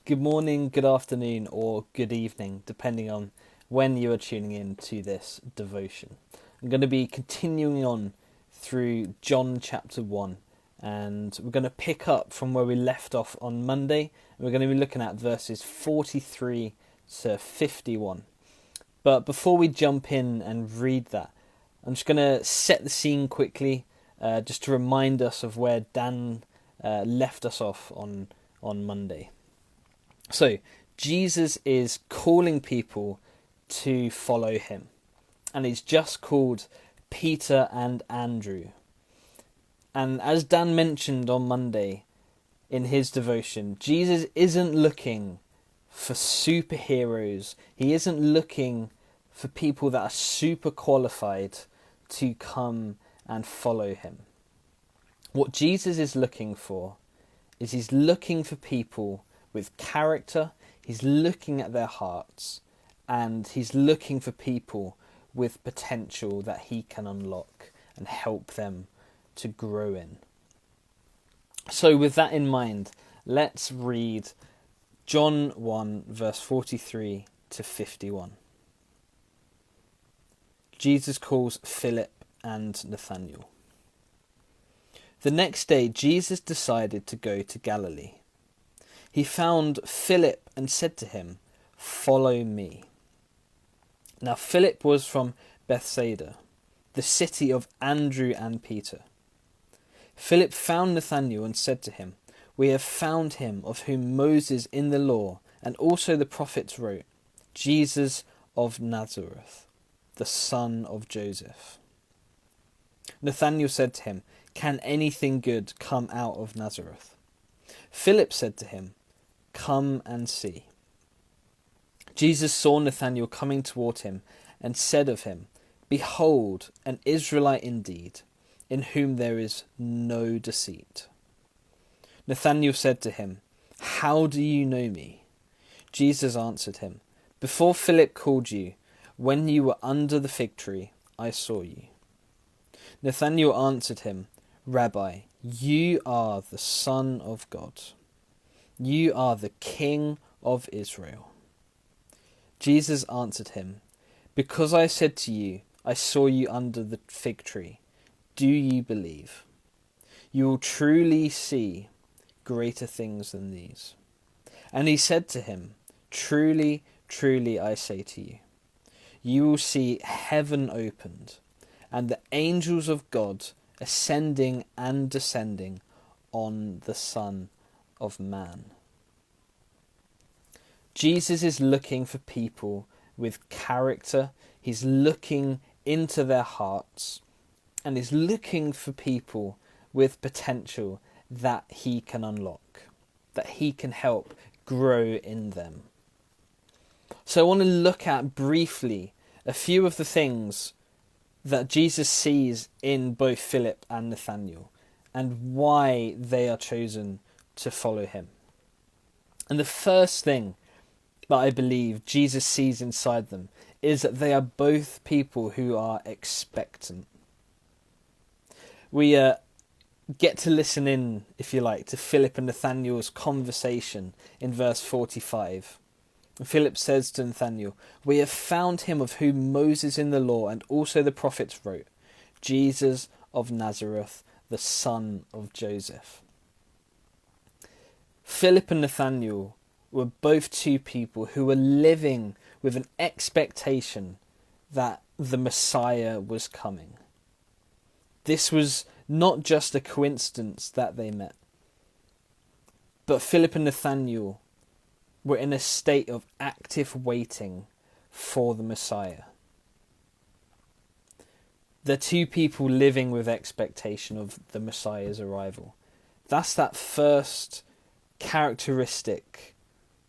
Good morning, good afternoon, or good evening, depending on when you are tuning in to this devotion. I'm going to be continuing on through John chapter 1, and we're going to pick up from where we left off on Monday, and we're going to be looking at verses 43 to 51. But before we jump in and read that, I'm just going to set the scene quickly, just to remind us of where Dan left us off on Monday. So, Jesus is calling people to follow him. And he's just called Peter and Andrew. And as Dan mentioned on Monday in his devotion, Jesus isn't looking for superheroes. He isn't looking for people that are super qualified to come and follow him. What Jesus is looking for is he's looking for people with character, he's looking at their hearts, and he's looking for people with potential that he can unlock and help them to grow in. So with that in mind, let's read John 1 verse 43 to 51. Jesus calls Philip and Nathanael. The next day Jesus decided to go to Galilee. He found Philip and said to him, "Follow me." Now Philip was from Bethsaida, the city of Andrew and Peter. Philip found Nathanael and said to him, "We have found him of whom Moses in the law and also the prophets wrote, Jesus of Nazareth, the son of Joseph." Nathanael said to him, "Can anything good come out of Nazareth?" Philip said to him, "Come and see." Jesus saw Nathanael coming toward him and said of him, "Behold, an Israelite indeed, in whom there is no deceit." Nathanael said to him, "How do you know me?" Jesus answered him, "Before Philip called you, when you were under the fig tree, I saw you." Nathanael answered him, "Rabbi, you are the Son of God. You are the King of Israel." Jesus answered him, "Because I said to you, I saw you under the fig tree, do you believe? You will truly see greater things than these." And he said to him, "Truly, truly, I say to you, you will see heaven opened, and the angels of God ascending and descending on the Son of Man." Jesus is looking for people with character. He's looking into their hearts, and he's looking for people with potential that he can unlock, that he can help grow in them. So I want to look at briefly a few of the things that Jesus sees in both Philip and Nathanael and why they are chosen to follow him. And the first thing that I believe Jesus sees inside them is that they are both people who are expectant. We get to listen in, if you like, to Philip and Nathanael's conversation in verse 45. Philip says to Nathanael, "We have found him of whom Moses in the law and also the prophets wrote, Jesus of Nazareth, the son of Joseph." Philip and Nathanael were both two people who were living with an expectation that the Messiah was coming. This was not just a coincidence that they met, but Philip and Nathanael were in a state of active waiting for the Messiah. They're two people living with expectation of the Messiah's arrival. That's that first characteristic,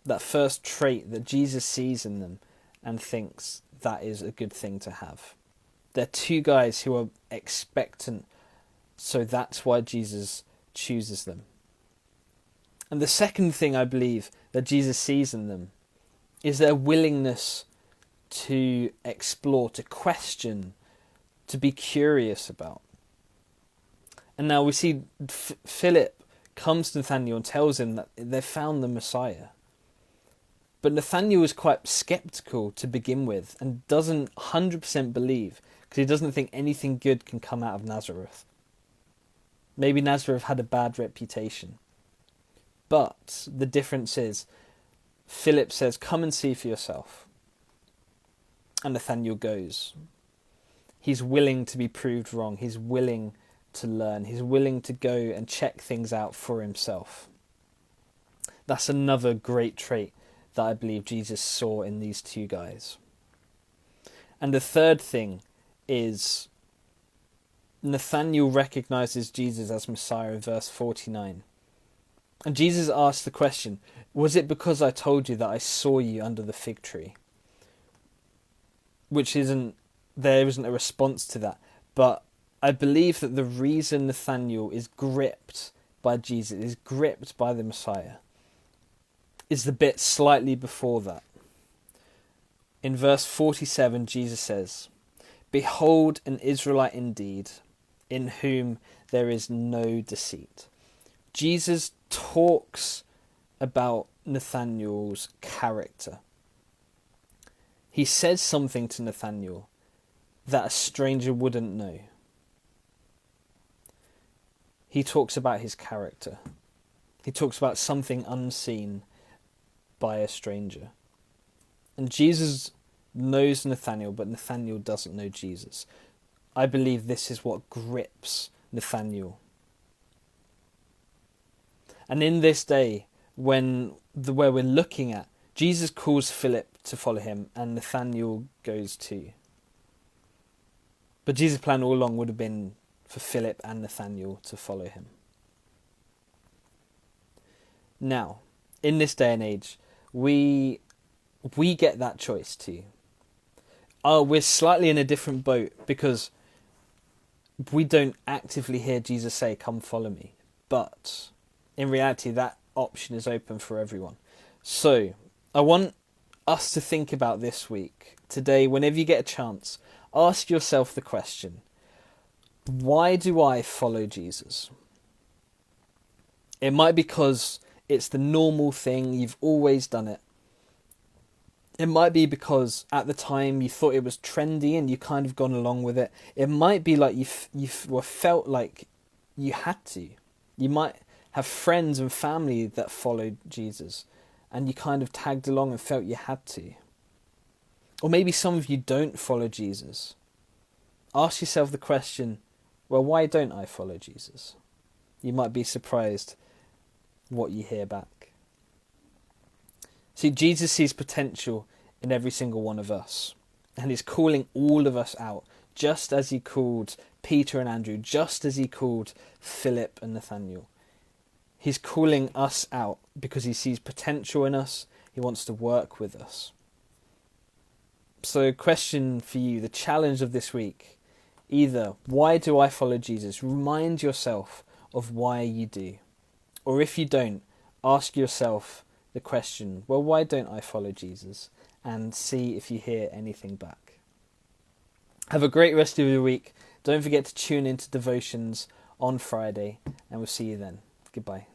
that first trait that Jesus sees in them and thinks that is a good thing to have. They're two guys who are expectant, so that's why Jesus chooses them. And the second thing I believe that Jesus sees in them is their willingness to explore, to question, to be curious about. And now we see Philip comes to Nathanael and tells him that they've found the Messiah. But Nathanael is quite sceptical to begin with and doesn't 100% believe because he doesn't think anything good can come out of Nazareth. Maybe Nazareth had a bad reputation. But the difference is, Philip says, come and see for yourself. And Nathanael goes. He's willing to be proved wrong. He's willing to learn. He's willing to go and check things out for himself. That's another great trait that I believe Jesus saw in these two guys. And the third thing is Nathanael recognizes Jesus as Messiah in verse 49. And Jesus asked the question, was it because I told you that I saw you under the fig tree? There isn't a response to that. But I believe that the reason Nathanael is gripped by Jesus, is gripped by the Messiah, is the bit slightly before that. In verse 47, Jesus says, behold an Israelite indeed, in whom there is no deceit. Jesus talks about Nathanael's character. He says something to Nathanael that a stranger wouldn't know. He talks about his character. He talks about something unseen by a stranger. And Jesus knows Nathanael, but Nathanael doesn't know Jesus. I believe this is what grips Nathanael. And in this day, where we're looking at, Jesus calls Philip to follow him, and Nathanael goes too. But Jesus' plan all along would have been for Philip and Nathanael to follow him. Now, in this day and age, we get that choice too. We're slightly in a different boat because we don't actively hear Jesus say, come follow me. But in reality, that option is open for everyone. So I want us to think about this week, today, whenever you get a chance, ask yourself the question, why do I follow Jesus? It might be because it's the normal thing, you've always done it. It might be because at the time you thought it was trendy and you kind of gone along with it. It might be like you felt like you had to. You might have friends and family that followed Jesus and you kind of tagged along and felt you had to. Or maybe some of you don't follow Jesus. Ask yourself the question, well, why don't I follow Jesus? You might be surprised what you hear back. See, Jesus sees potential in every single one of us. And he's calling all of us out, just as he called Peter and Andrew, just as he called Philip and Nathanael. He's calling us out because he sees potential in us. He wants to work with us. So, question for you, the challenge of this week. Either, why do I follow Jesus? Remind yourself of why you do. Or if you don't, ask yourself the question, well, why don't I follow Jesus? And see if you hear anything back. Have a great rest of your week. Don't forget to tune into devotions on Friday, and we'll see you then. Goodbye.